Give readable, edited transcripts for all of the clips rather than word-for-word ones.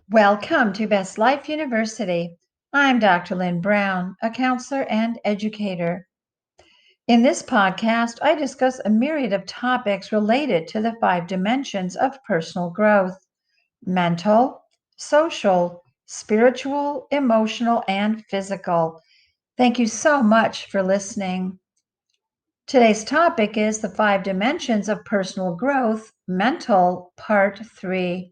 Welcome to Best Life University. I'm Dr. Lynn Brown, a counselor and educator. In this podcast, I discuss a myriad of topics related to the 5 dimensions of personal growth: mental, social, spiritual, emotional, and physical. Thank you so much for listening. Today's topic is the 5 dimensions of personal growth, mental, part 3.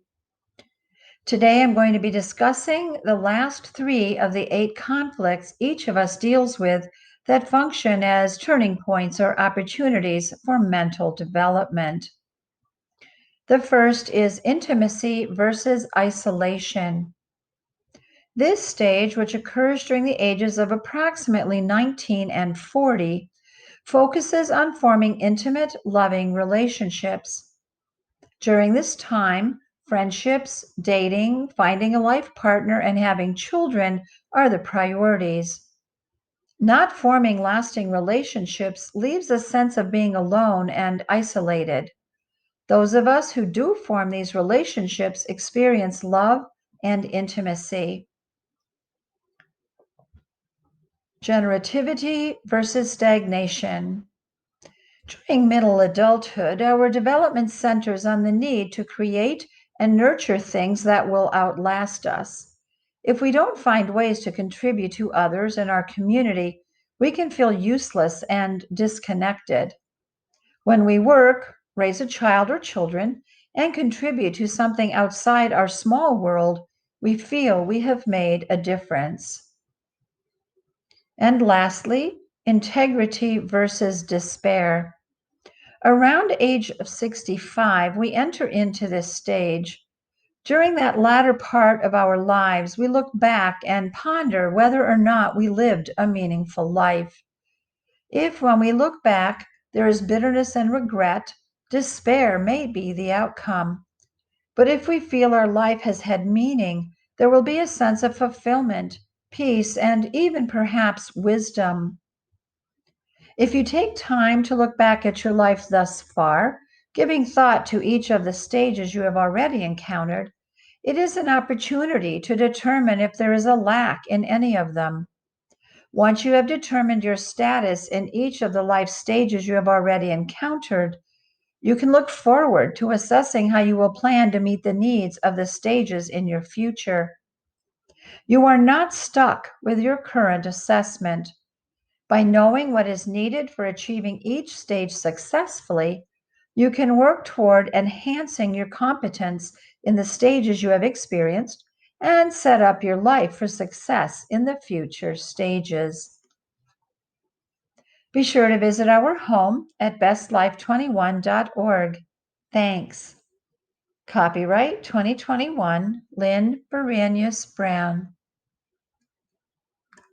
Today, I'm going to be discussing the last 3 of the 8 conflicts each of us deals with that function as turning points or opportunities for mental development. The first is intimacy versus isolation. This stage, which occurs during the ages of approximately 19 and 40, focuses on forming intimate, loving relationships. During this time, friendships, dating, finding a life partner, and having children are the priorities. Not forming lasting relationships leaves a sense of being alone and isolated. Those of us who do form these relationships experience love and intimacy. Generativity versus stagnation. During middle adulthood, our development centers on the need to create and nurture things that will outlast us. If we don't find ways to contribute to others and our community, we can feel useless and disconnected. When we work, raise a child or children, and contribute to something outside our small world, we feel we have made a difference. And lastly, integrity versus despair. Around age of 65, we enter into this stage. During that latter part of our lives, we look back and ponder whether or not we lived a meaningful life. If, when we look back, there is bitterness and regret, despair may be the outcome. But if we feel our life has had meaning, there will be a sense of fulfillment, peace, and even perhaps wisdom. If you take time to look back at your life thus far, giving thought to each of the stages you have already encountered, it is an opportunity to determine if there is a lack in any of them. Once you have determined your status in each of the life stages you have already encountered, you can look forward to assessing how you will plan to meet the needs of the stages in your future. You are not stuck with your current assessment. By knowing what is needed for achieving each stage successfully, you can work toward enhancing your competence in the stages you have experienced and set up your life for success in the future stages. Be sure to visit our home at bestlife21.org. Thanks. Copyright 2021, Lynn Berenius Brown.